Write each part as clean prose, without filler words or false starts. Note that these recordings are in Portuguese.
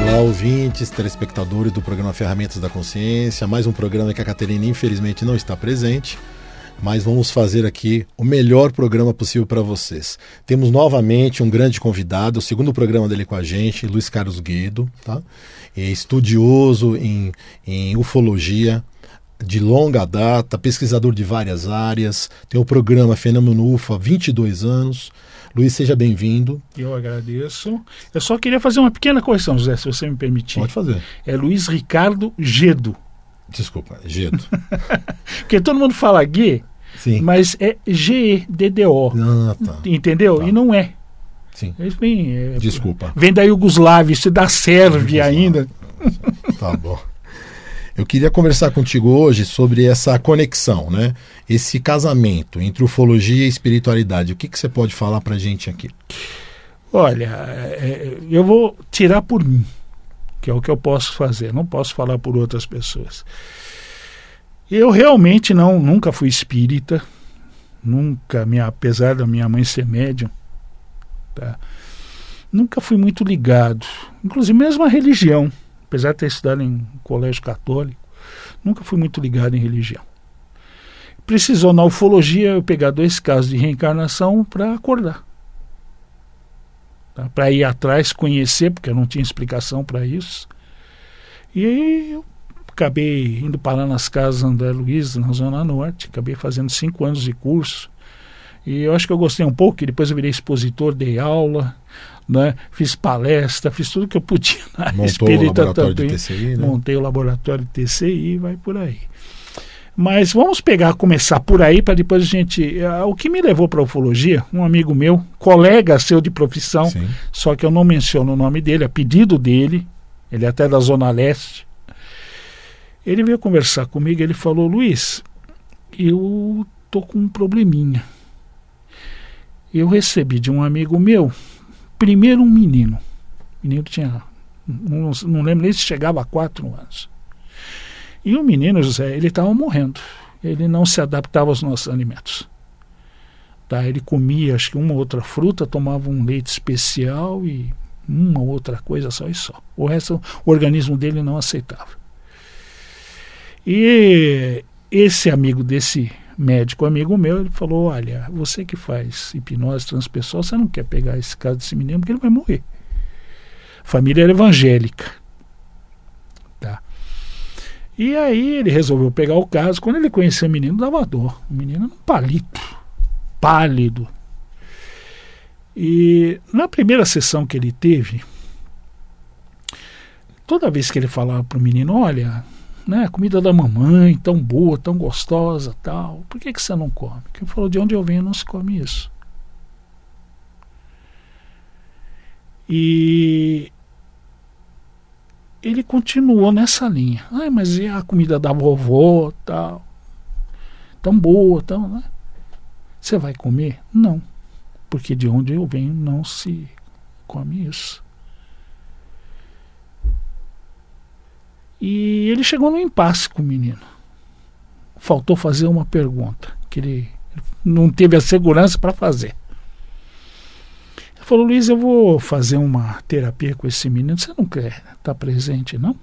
Olá, ouvintes, telespectadores do programa Ferramentas da Consciência. Mais um programa que a Caterina infelizmente não está presente, mas vamos fazer aqui o melhor programa possível para vocês. Temos novamente um grande convidado, o segundo programa dele com a gente, Luiz Carlos Guedo, tá? É estudioso em ufologia, de longa data, pesquisador de várias áreas, tem o programa Fenômeno UFO há 22 anos. Luiz, seja bem-vindo. Eu agradeço. Eu só queria fazer uma pequena correção, José, se você me permitir. Pode fazer. É Luiz Ricardo Gedo. Desculpa, Gedo. Porque todo mundo fala G, Sim. Mas é G-E-D-D-O. Ah, tá. Entendeu? Tá. E não é. Sim. Desculpa. Vem da Iugoslávia, isso é da Sérvia ainda. Tá bom. Eu queria conversar contigo hoje sobre essa conexão, né? Esse casamento entre ufologia e espiritualidade. O que você pode falar pra gente aqui? Olha, eu vou tirar por mim, que é o que eu posso fazer. Não posso falar por outras pessoas. Eu realmente nunca fui espírita. Nunca, apesar da minha mãe ser médium, tá? Nunca fui muito ligado. Inclusive mesmo a religião. Apesar de ter estudado em colégio católico, nunca fui muito ligado em religião. Precisou, na ufologia, eu pegar 2 casos de reencarnação para acordar. Tá? Para ir atrás, conhecer, porque eu não tinha explicação para isso. E aí eu acabei indo parar nas casas André Luiz, na Zona Norte. Acabei fazendo 5 anos de curso. E eu acho que eu gostei um pouco, que depois eu virei expositor, dei aula, né? Fiz palestra, fiz tudo que eu podia na espírita. Montou o laboratório de TCI, né? Montei o laboratório de TCI, vai por aí. Mas vamos começar por aí, para depois a gente... O que me levou para a ufologia, um amigo meu, colega seu de profissão, Sim. Só que eu não menciono o nome dele, a pedido dele, ele é até da Zona Leste, ele veio conversar comigo, ele falou: Luiz, eu tô com um probleminha. Eu recebi de um amigo meu, primeiro um menino. O menino tinha, não lembro nem se chegava a 4 anos. E o menino, José, ele estava morrendo. Ele não se adaptava aos nossos alimentos. Tá? Ele comia, acho que uma outra fruta, tomava um leite especial e uma outra coisa só e só. O resto, o organismo dele não aceitava. E esse amigo desse médico amigo meu, ele falou: olha, você que faz hipnose transpessoal, você não quer pegar esse caso desse menino porque ele vai morrer. A família era evangélica. Tá. E aí ele resolveu pegar o caso. Quando ele conheceu o menino, dava dor. O menino era um palito, pálido. E na primeira sessão que ele teve, toda vez que ele falava para o menino: olha, né, a comida da mamãe, tão boa, tão gostosa, tal, por que você não come? Porque ele falou: de onde eu venho não se come isso. E ele continuou nessa linha. Mas e a comida da vovó, tal, tão boa, tal, né? Você vai comer? Não, porque de onde eu venho não se come isso. E ele chegou num impasse com o menino. Faltou fazer uma pergunta que ele não teve a segurança para fazer. Ele falou: Luiz, eu vou fazer uma terapia com esse menino. Você não quer estar presente, não? Eu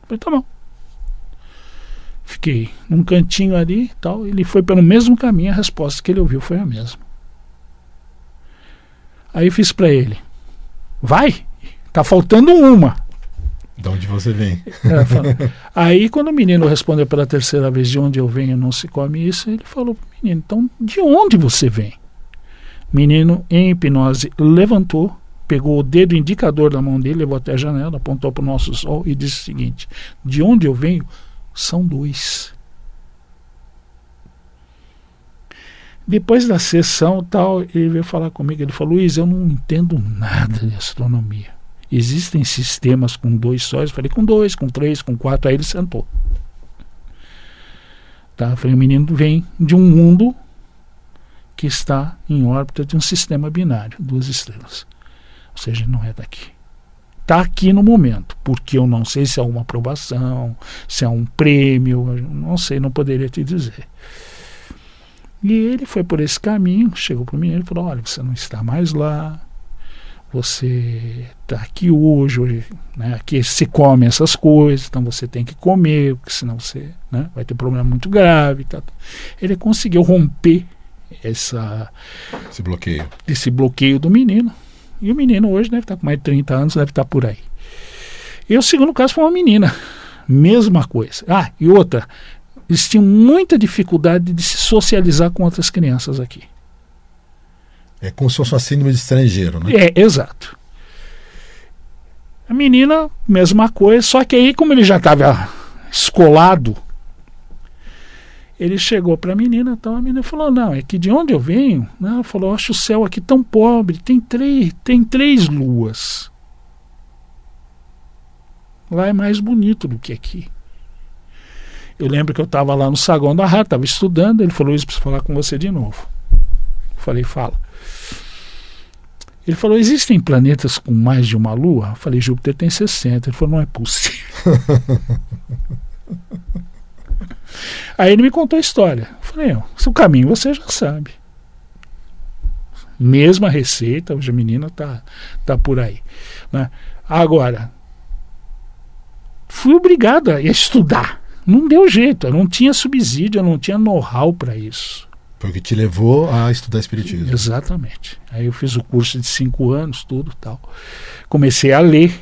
falei: tá bom. Fiquei num cantinho ali e tal. Ele foi pelo mesmo caminho. A resposta que ele ouviu foi a mesma. Aí eu fiz para ele: vai, tá faltando uma. De onde você vem? Aí quando o menino respondeu pela terceira vez: de onde eu venho não se come isso, ele falou para o menino: então de onde você vem? O menino, em hipnose, levantou, pegou o dedo indicador da mão dele, levou até a janela, apontou para o nosso sol e disse o seguinte: de onde eu venho são 2. Depois da sessão tal, ele veio falar comigo. Ele falou: Luiz, eu não entendo nada de astronomia. Existem sistemas com 2 sóis? Eu falei: com 2, com 3, com 4. Aí ele sentou. Tá? Eu falei: o menino vem de um mundo que está em órbita de um sistema binário, 2 estrelas. Ou seja, não é daqui. Está aqui no momento, porque eu não sei se é uma aprovação, se é um prêmio, não sei, não poderia te dizer. E ele foi por esse caminho, chegou para o menino e falou: olha, você não está mais lá, você está aqui hoje, né? Aqui se come essas coisas, então você tem que comer, porque senão você, né, vai ter problema muito grave. Tá. Ele conseguiu romper esse bloqueio do menino. E o menino hoje deve estar com mais de 30 anos, deve estar por aí. E o segundo caso foi uma menina. Mesma coisa. Ah, e outra, eles tinham muita dificuldade de se socializar com outras crianças aqui. É como se fosse uma síndrome de estrangeiro, né? É, exato. A menina, mesma coisa, só que aí, como ele já estava escolado, ele chegou para a menina, então a menina falou, não, é que de onde eu venho, né? Ela falou, eu acho o céu aqui tão pobre, tem três luas. Lá é mais bonito do que aqui. Eu lembro que eu estava lá no saguão da rádio, estava estudando, ele falou, isso, preciso falar com você de novo. Eu falei, fala. Ele falou, existem planetas com mais de uma lua? Eu falei, Júpiter tem 60. Ele falou, não é possível. Aí ele me contou a história. Eu falei, o caminho você já sabe. Mesma receita, hoje a menina tá por aí. Né? Agora, fui obrigado a estudar. Não deu jeito, eu não tinha subsídio, eu não tinha know-how para isso. Foi o que te levou a estudar espiritismo. Exatamente. Aí eu fiz o curso de 5 anos, tudo tal. Comecei a ler.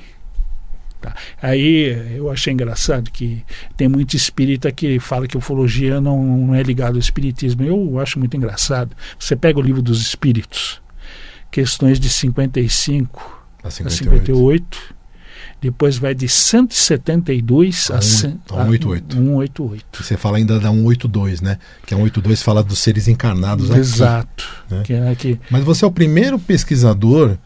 Tá. Aí eu achei engraçado que tem muito espírita que fala que ufologia não é ligado ao espiritismo. Eu acho muito engraçado. Você pega o livro dos espíritos, questões de 55 a 58, depois vai de 172 a 188. 188. Você fala ainda da 182, né? Que a 182 fala dos seres encarnados aqui. Exato. Né? Mas você é o primeiro pesquisador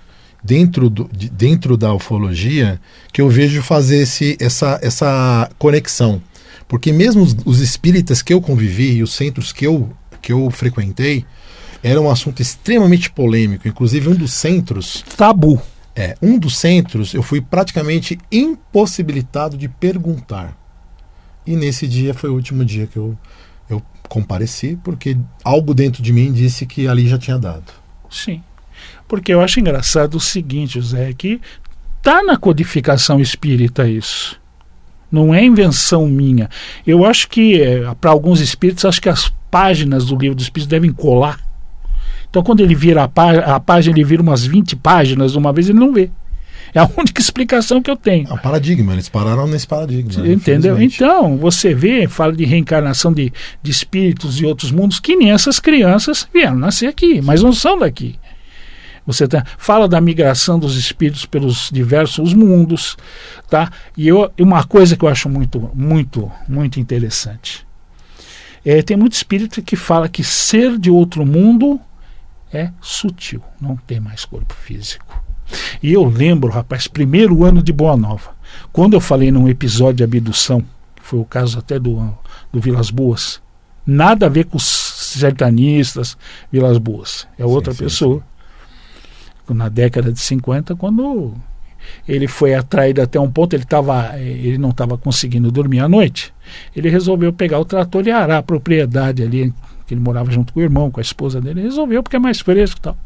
dentro da ufologia que eu vejo fazer essa conexão. Porque mesmo os espíritas que eu convivi e os centros que eu frequentei, era um assunto extremamente polêmico. Inclusive um dos centros... Tabu. Um dos centros eu fui praticamente impossibilitado de perguntar. E nesse dia foi o último dia que eu compareci, porque algo dentro de mim disse que ali já tinha dado. Sim. Porque eu acho engraçado o seguinte, José, que está na codificação espírita isso. Não é invenção minha. Eu acho que, para alguns espíritos, acho que as páginas do livro dos espíritos devem colar. Então, quando ele vira a página, ele vira umas 20 páginas de uma vez, ele não vê. É a única explicação que eu tenho. É um paradigma, eles pararam nesse paradigma. Entendeu? Então, você vê, fala de reencarnação de espíritos de outros mundos, que nem essas crianças vieram nascer aqui, mas não são daqui. Você fala da migração dos espíritos pelos diversos mundos, tá? E uma coisa que eu acho muito, muito, muito interessante. Tem muito espírito que fala que ser de outro mundo é sutil, não tem mais corpo físico. E eu lembro, rapaz, primeiro ano de Boa Nova, quando eu falei num episódio de abdução, que foi o caso até do Vilas Boas, nada a ver com os sertanistas Vilas Boas, é outra pessoa. Na década de 50, quando ele foi atraído até um ponto, ele não estava conseguindo dormir à noite, ele resolveu pegar o trator e arar a propriedade ali, que ele morava junto com o irmão, com a esposa dele, resolveu porque é mais fresco e tal.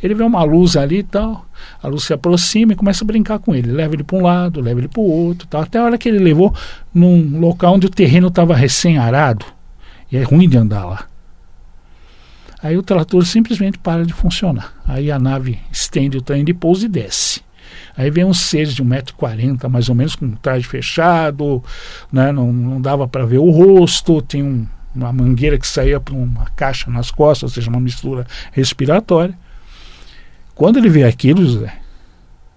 Ele vê uma luz ali e tal, a luz se aproxima e começa a brincar com ele, leva ele para um lado, leva ele para o outro, tal, até a hora que ele levou num local onde o terreno estava recém-arado, e é ruim de andar lá. Aí o trator simplesmente para de funcionar. Aí a nave estende o trem de pouso e desce. Aí vem uns seres de 1,40 m, mais ou menos, com um traje fechado, né? Não dava para ver o rosto, tinha uma mangueira que saía por uma caixa nas costas, ou seja, uma mistura respiratória. Quando ele vê aquilo, Zé,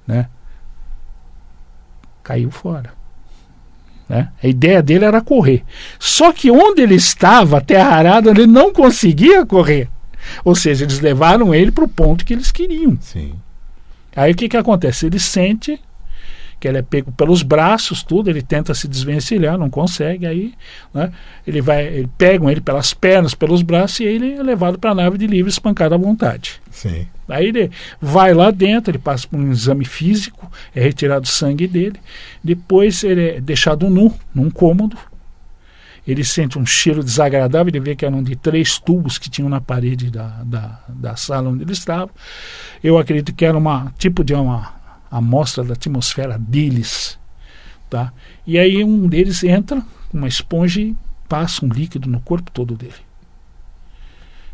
né? Caiu fora. Né? A ideia dele era correr. Só que onde ele estava, terra arada, ele não conseguia correr. Ou seja, eles levaram ele para o ponto que eles queriam. Sim. Aí o que acontece? Ele sente que ele é pego pelos braços, tudo, ele tenta se desvencilhar, não consegue, aí, né, ele pegam ele pelas pernas, pelos braços, e ele é levado para a nave de livre, espancado à vontade. Sim. Aí ele vai lá dentro, ele passa por um exame físico, é retirado o sangue dele, depois ele é deixado nu, num cômodo, ele sente um cheiro desagradável, ele vê que eram de 3 tubos que tinham na parede da sala onde ele estava. Eu acredito que era uma amostra da atmosfera deles, tá? E aí um deles entra com uma esponja e passa um líquido no corpo todo dele.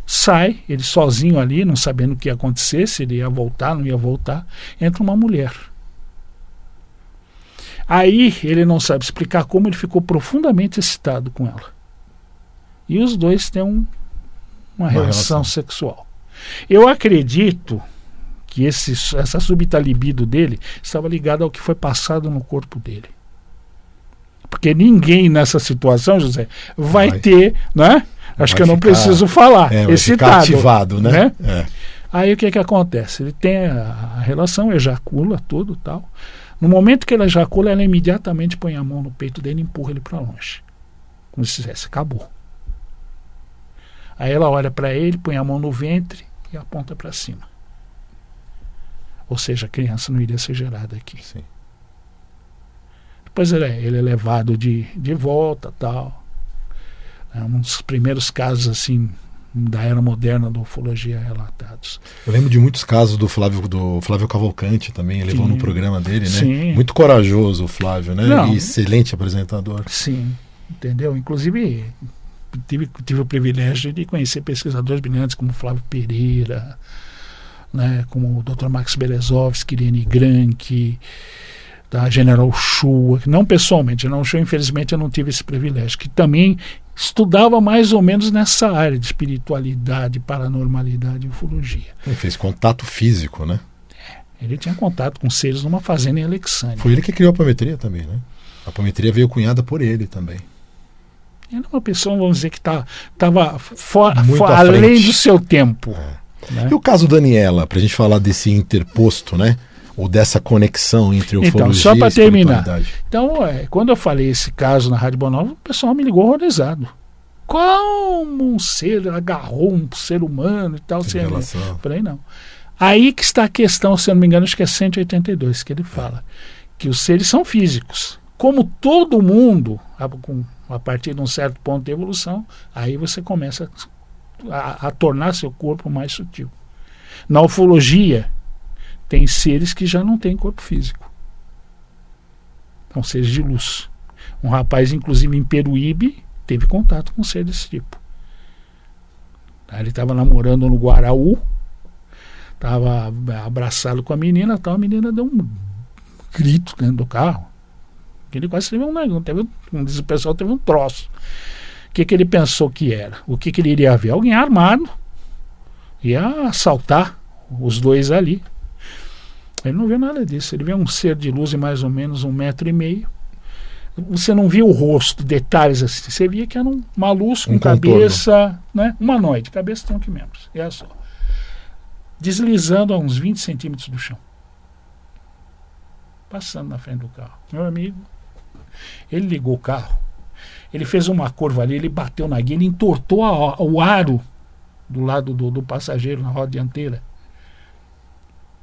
Sai, ele sozinho ali, não sabendo o que ia acontecer, se ele ia voltar, não ia voltar, entra uma mulher. Aí ele não sabe explicar como, ele ficou profundamente excitado com ela. E os dois têm uma relação sexual. Eu acredito que essa súbita libido dele estava ligada ao que foi passado no corpo dele. Porque ninguém nessa situação, José, vai ter, né? Acho que eu não preciso falar. Excitado, ativado, né? Aí o que acontece? Ele tem a relação, ejacula tudo e tal. No momento que ele ejacula, ela imediatamente põe a mão no peito dele e empurra ele para longe. Como se dissesse, acabou. Aí ela olha para ele, põe a mão no ventre e aponta para cima. Ou seja, a criança não iria ser gerada aqui. Sim. Depois ele é levado de volta, tal. É um dos primeiros casos assim da era moderna da ufologia relatados. Eu lembro de muitos casos do Flávio Cavalcante também, ele levou no programa dele, né? Sim. Muito corajoso o Flávio, né? Não. E excelente apresentador. Sim, entendeu? Inclusive tive o privilégio de conhecer pesquisadores brilhantes como Flávio Pereira, né? Como o Dr. Max Berezovsky, Irene Granke, da General Shua, não pessoalmente, General Shua, infelizmente eu não tive esse privilégio, que também estudava mais ou menos nessa área de espiritualidade, paranormalidade e ufologia. Ele fez contato físico, né? Ele tinha contato com seres numa fazenda em Alexandria. Foi ele que criou a apometria também, né? A apometria veio cunhada por ele também. Ele é uma pessoa, vamos dizer, que estava além do seu tempo. Né? E o caso Daniela, para a gente falar desse interposto, né? Ou dessa conexão entre ufologia só para terminar. Então, quando eu falei esse caso na Rádio Boa Nova, o pessoal me ligou horrorizado. Como um ser agarrou um ser humano e tal? Falei, não. Aí que está a questão, se eu não me engano, acho que é 182, que ele fala. Que os seres são físicos. Como todo mundo, a partir de um certo ponto de evolução, aí você começa a tornar seu corpo mais sutil. Na ufologia, tem seres que já não têm corpo físico. São seres de luz. Um rapaz, inclusive em Peruíbe, teve contato com um ser desse tipo. Ele estava namorando no Guaraú, estava abraçado com a menina deu um grito dentro do carro. Ele quase teve o pessoal teve um troço. O que ele pensou que era? O que ele iria ver? Alguém armado ia assaltar os dois ali. Ele não viu nada disso. Ele viu um ser de luz de mais ou menos 1,5 metros. Você não via o rosto, detalhes assim. Você via que era uma luz com cabeça, né? Humanoide, cabeça tão que membros. E é só. Deslizando a uns 20 centímetros do chão. Passando na frente do carro. Meu amigo, ele ligou o carro. Ele fez uma curva ali, ele bateu na guia, ele entortou o aro do lado do passageiro na roda dianteira.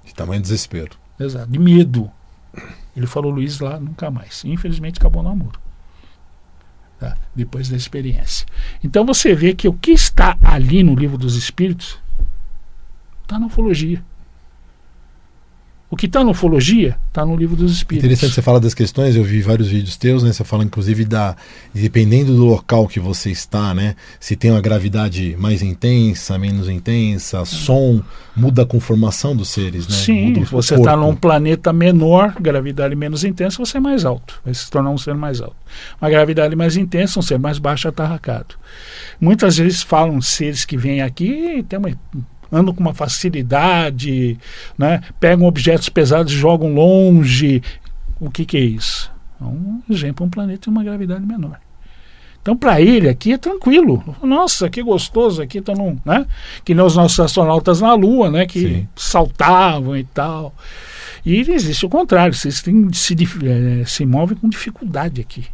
De tamanho desespero. Exato, de medo. Ele falou, Luiz, lá nunca mais. Infelizmente acabou o namoro. Tá? Depois da experiência. Então você vê que o que está ali no Livro dos Espíritos está na ufologia. O que está na ufologia está no Livro dos Espíritos. Interessante você falar das questões, eu vi vários vídeos teus, né? Você fala inclusive dependendo do local que você está, né? Se tem uma gravidade mais intensa, menos intensa, som, muda a conformação dos seres, né? Sim, você está num planeta menor, gravidade menos intensa, você é mais alto, vai se tornar um ser mais alto. Uma gravidade mais intensa, um ser mais baixo, atarracado. Muitas vezes falam seres que vêm aqui e tem andam com uma facilidade, né? Pegam objetos pesados e jogam longe. O que é isso? É um exemplo, um planeta em uma gravidade menor. Então, para ele aqui é tranquilo. Nossa, que gostoso aqui, tá né? Que nem os nossos astronautas na Lua, né? Que Sim. saltavam e tal. E existe o contrário, vocês se movem com dificuldade aqui.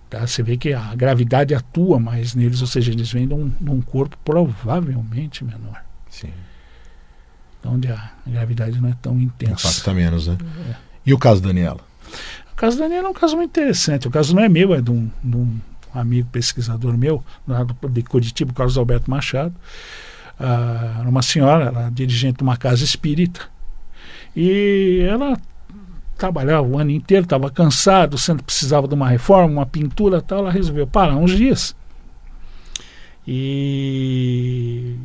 Tá? Você vê que a gravidade atua mais neles, ou seja, eles vêm de um corpo provavelmente menor. Sim. Onde a gravidade não é tão intensa. Impacta menos, né? E o caso Daniela? O caso da Nina é um caso muito interessante. O caso não é meu, é de um amigo pesquisador meu, lá de Curitiba, Carlos Alberto Machado. Uma senhora, ela dirigente de uma casa espírita, e ela trabalhava o ano inteiro, estava cansada, o centro precisava de uma reforma, uma pintura e tal. Ela resolveu parar uns dias e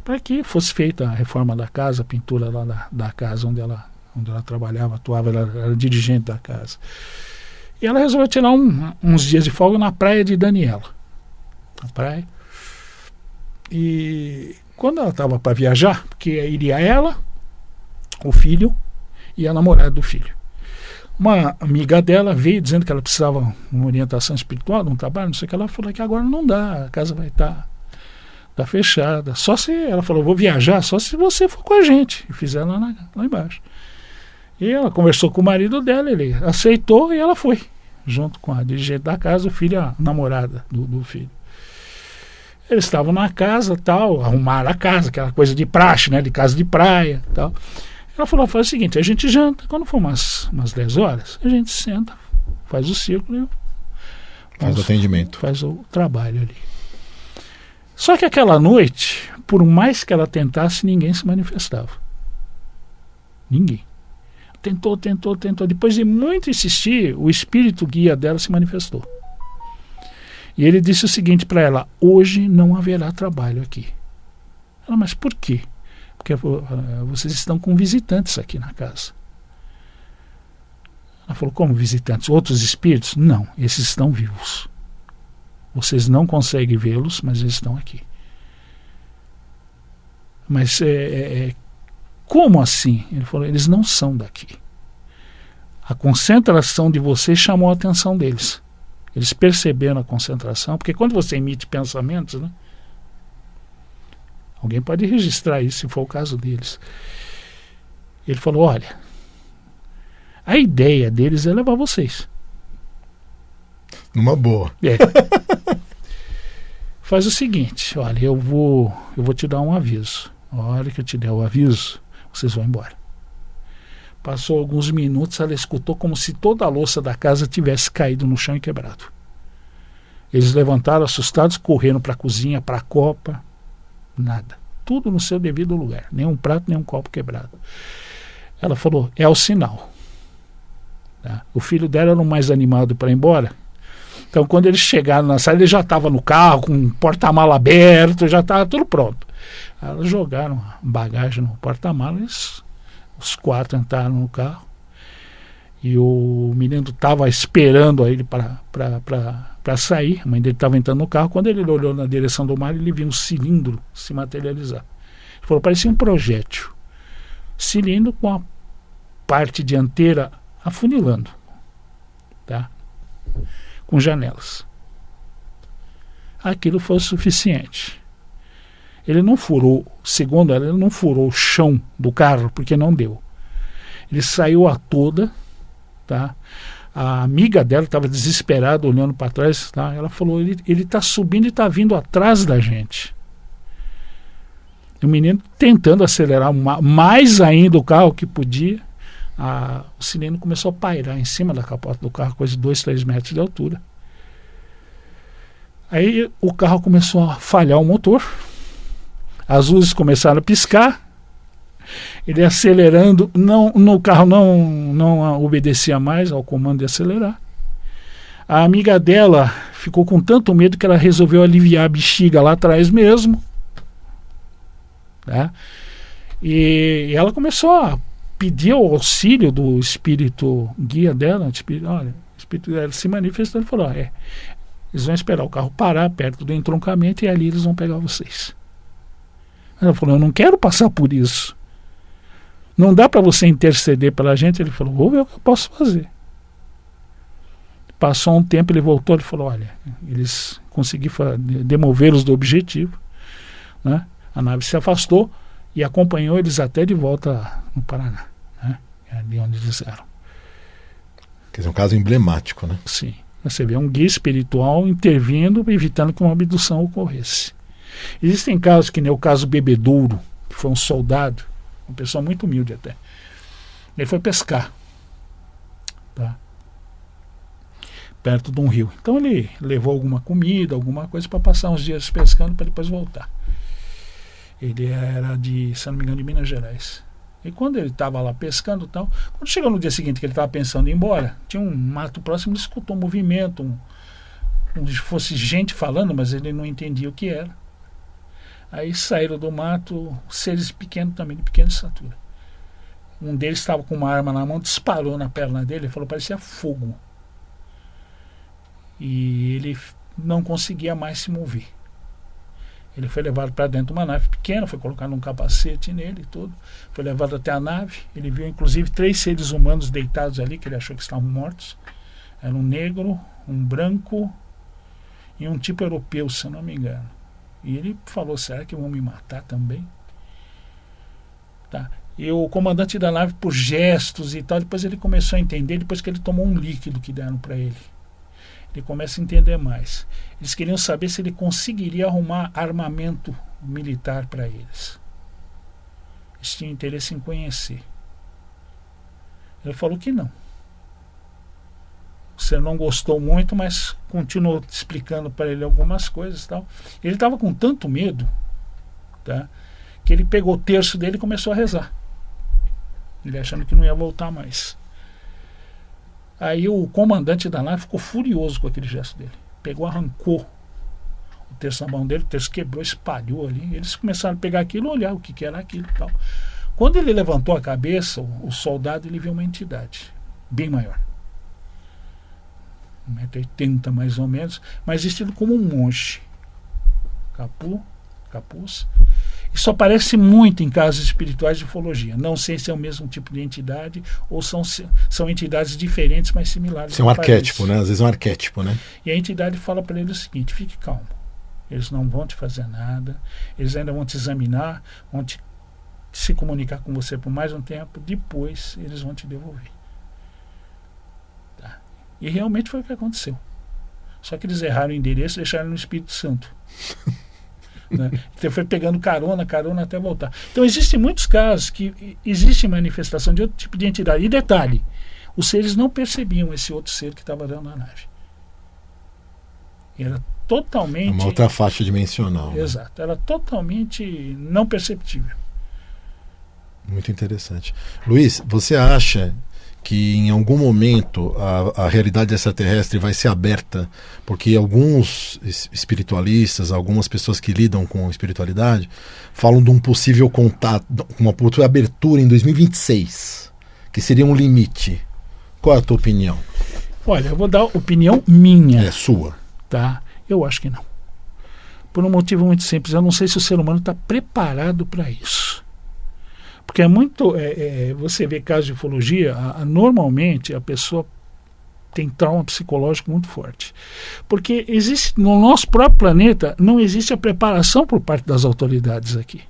para que fosse feita a reforma da casa, a pintura lá da casa onde ela trabalhava, atuava, ela era dirigente da casa. E ela resolveu tirar uns dias de folga na praia de Daniela, na praia. E quando ela estava para viajar, porque iria ela, o filho e a namorada do filho, uma amiga dela veio dizendo que ela precisava de uma orientação espiritual, de um trabalho, não sei o que. Ela falou que agora não dá, a casa vai estar fechada. Só se, ela falou, vou viajar só se você for com a gente. E fizer lá embaixo. E ela conversou com o marido dela, ele aceitou e ela foi, junto com a dirigente da casa, o filho e a namorada do filho. Eles estavam na casa, tal, arrumaram a casa, aquela coisa de praxe, né, de casa de praia, tal. Ela falou, faz o seguinte, a gente janta, quando for umas 10 horas, a gente senta, faz o círculo, faz o atendimento, faz o trabalho ali. Só que aquela noite, por mais que ela tentasse, ninguém se manifestava. Ninguém. Tentou. Depois de muito insistir, o espírito guia dela se manifestou. E ele disse o seguinte para ela, hoje não haverá trabalho aqui. Ela, mas por quê? Porque vocês estão com visitantes aqui na casa. Ela falou, como visitantes? Outros espíritos? Não, esses estão vivos. Vocês não conseguem vê-los, mas eles estão aqui. Mas como assim? Ele falou, eles não são daqui. A concentração de vocês chamou a atenção deles. Eles perceberam a concentração, porque quando você emite pensamentos, né, alguém pode registrar isso, se for o caso deles. Ele falou, olha, a ideia deles é levar vocês. Numa boa. Faz o seguinte, olha, eu vou te dar um aviso. A hora que eu te der o aviso, vocês vão embora. Passou alguns minutos, ela escutou como se toda a louça da casa tivesse caído no chão e quebrado. Eles levantaram assustados, correram para a cozinha, para a copa, nada. Tudo no seu devido lugar, nem um prato, nem um copo quebrado. Ela falou, é o sinal. Tá? O filho dela era o mais animado para ir embora. Então, quando eles chegaram na sala, ele já estava no carro, com o porta-mala aberto, já estava tudo pronto. Elas jogaram a bagagem no porta-mala, os 4 entraram no carro. E o menino estava esperando ele para sair. A mãe dele estava entrando no carro. Quando ele olhou na direção do mar, ele viu um cilindro se materializar. Ele falou, parecia um projétil. Cilindro com a parte dianteira afunilando. Tá? Com janelas. Aquilo foi o suficiente. Ele não furou, segundo ela, ele não furou o chão do carro, porque não deu. Ele saiu a toda, tá? A amiga dela estava desesperada, olhando para trás, tá? Ela falou, ele está subindo e está vindo atrás da gente. E o menino tentando acelerar mais ainda o carro que podia, o cilindro começou a pairar em cima da capota do carro, coisa de 2-3 metros de altura. Aí o carro começou a falhar o motor, as luzes começaram a piscar, ele acelerando, o carro não obedecia mais ao comando de acelerar. A amiga dela ficou com tanto medo que ela resolveu aliviar a bexiga lá atrás mesmo, tá? E ela começou a pedir o auxílio do espírito guia dela. Olha, o espírito dela se manifestou e falou, eles vão esperar o carro parar perto do entroncamento e ali eles vão pegar vocês. Ela falou, eu não quero passar por isso. Não dá para você interceder pela gente? Ele falou, vou ver o que eu posso fazer. Passou um tempo, ele voltou, ele falou, olha, eles conseguiram demovê-los do objetivo, né? A nave se afastou e acompanhou eles até de volta no Paraná, né? Ali onde eles eram. Quer dizer, um caso emblemático, né? Sim. Você vê um guia espiritual intervindo, evitando que uma abdução ocorresse. Existem casos, que nem o caso Bebedouro, que foi um soldado, uma pessoa muito humilde até. Ele foi pescar. Tá? perto de um rio. Então ele levou alguma comida, alguma coisa para passar uns dias pescando para depois voltar. Ele era se não me engano, de Minas Gerais. E quando ele estava lá pescando e tal, quando chegou no dia seguinte que ele estava pensando em ir embora, tinha um mato próximo, ele escutou um movimento, como se fosse gente falando, mas ele não entendia o que era. Aí saíram do mato seres pequenos também, de pequena estatura. Um deles estava com uma arma na mão, disparou na perna dele, falou, parecia fogo. E ele não conseguia mais se mover. Ele foi levado para dentro de uma nave pequena, foi colocado um capacete nele e tudo. Foi levado até a nave. Ele viu inclusive 3 seres humanos deitados ali, que ele achou que estavam mortos. Era um negro, um branco e um tipo europeu, se eu não me engano. E ele falou, será que vão me matar também? Tá. E o comandante da nave, por gestos e tal, depois ele começou a entender, depois que ele tomou um líquido que deram para ele. Ele começa a entender mais. Eles queriam saber se ele conseguiria arrumar armamento militar para eles. Eles tinham interesse em conhecer. Ele falou que não. Você não gostou muito, mas continuou explicando para ele algumas coisas e tal. Ele estava com tanto medo, tá, que ele pegou o terço dele e começou a rezar. Ele achando que não ia voltar mais. Aí o comandante da nave ficou furioso com aquele gesto dele. Pegou, arrancou o terço na mão dele, o terço quebrou, espalhou ali. Eles começaram a pegar aquilo, olhar o que era aquilo e tal. Quando ele levantou a cabeça, o soldado, ele viu uma entidade bem maior. 1,80 m mais ou menos, mas vestido como um monge. Capuz. E só aparece muito em casos espirituais de ufologia. Não sei se é o mesmo tipo de entidade ou são entidades diferentes, mas similares. Isso é um arquétipo, né? Às vezes é um arquétipo, né? E a entidade fala para ele o seguinte, fique calmo. Eles não vão te fazer nada, eles ainda vão te examinar, vão se comunicar com você por mais um tempo, depois eles vão te devolver. Tá. E realmente foi o que aconteceu. Só que eles erraram o endereço e deixaram no Espírito Santo. Né? Então foi pegando carona até voltar. Então existem muitos casos que existe manifestação de outro tipo de entidade. E detalhe, os seres não percebiam esse outro ser que estava dentro da nave. Era totalmente... uma outra faixa dimensional. Exato, né? Era totalmente não perceptível. Muito interessante. Luiz, você acha que em algum momento a realidade extraterrestre vai ser aberta, porque alguns espiritualistas, algumas pessoas que lidam com espiritualidade, falam de um possível contato, uma possível abertura em 2026, que seria um limite. Qual é a tua opinião? Olha, eu vou dar opinião minha. É sua. Tá? Eu acho que não. Por um motivo muito simples. Eu não sei se o ser humano está preparado para isso. Porque é muito... você vê casos de ufologia, normalmente a pessoa tem trauma psicológico muito forte. Porque existe, no nosso próprio planeta, não existe a preparação por parte das autoridades aqui.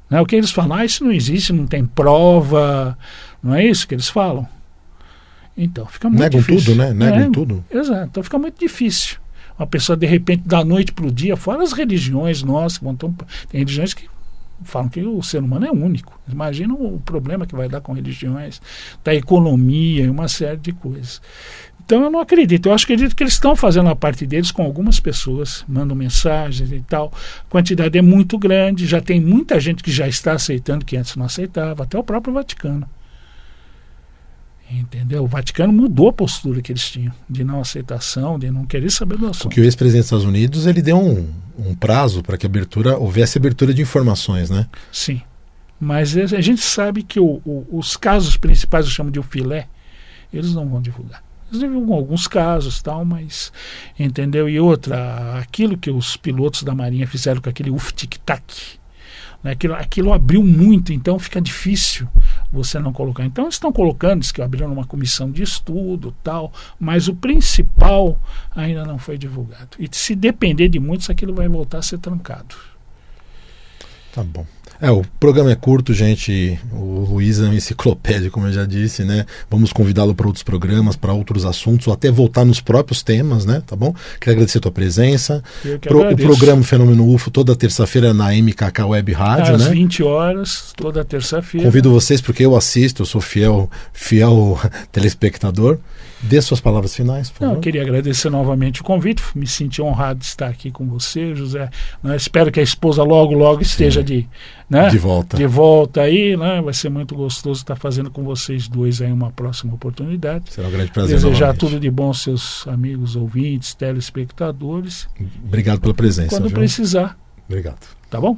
Não é o que eles falam, isso não existe, não tem prova, não é isso que eles falam? Então, fica muito difícil. Negam tudo, né? Negam tudo. Exato, então fica muito difícil. Uma pessoa, de repente, da noite para o dia, fora as religiões, tem religiões que falam que o ser humano é único. Imagina o problema que vai dar com religiões, da economia e uma série de coisas. Então eu não acredito. Eu acredito que eles estão fazendo a parte deles com algumas pessoas, mandam mensagens e tal. A quantidade é muito grande, já tem muita gente que já está aceitando, que antes não aceitava, até o próprio Vaticano. Entendeu? O Vaticano mudou a postura que eles tinham, de não aceitação, de não querer saber do assunto. Porque o ex-presidente dos Estados Unidos, ele deu um prazo para que houvesse abertura de informações, né? Sim, mas a gente sabe que os casos principais, eu chamo de o filé, eles não vão divulgar. Eles divulgam alguns casos, tal, mas, entendeu? E outra, aquilo que os pilotos da Marinha fizeram com aquele tic-tac, né? Aquilo abriu muito, então fica difícil você não colocar. Então eles estão colocando, diz que abriram uma comissão de estudo, tal, mas o principal ainda não foi divulgado. E se depender de muitos, aquilo vai voltar a ser trancado. Tá bom. O programa é curto, gente. O Luiz é uma enciclopédia, como eu já disse, né? Vamos convidá-lo para outros programas, para outros assuntos, ou até voltar nos próprios temas, né? Tá bom? Quero agradecer a tua presença. O programa Fenômeno UFO, toda terça-feira na MKK Web Rádio, às né? 20 horas, toda terça-feira. Convido vocês, porque eu assisto, eu sou fiel telespectador. Dê suas palavras finais, por favor. Eu queria agradecer novamente o convite, me senti honrado de estar aqui com você, José. Espero que a esposa logo esteja de volta aí, né? Vai ser muito gostoso estar fazendo com vocês dois aí uma próxima oportunidade. Será um grande prazer. Desejar novamente. tudo de bom aos seus amigos, ouvintes, telespectadores. Obrigado pela presença. Quando precisar. Obrigado. Tá bom?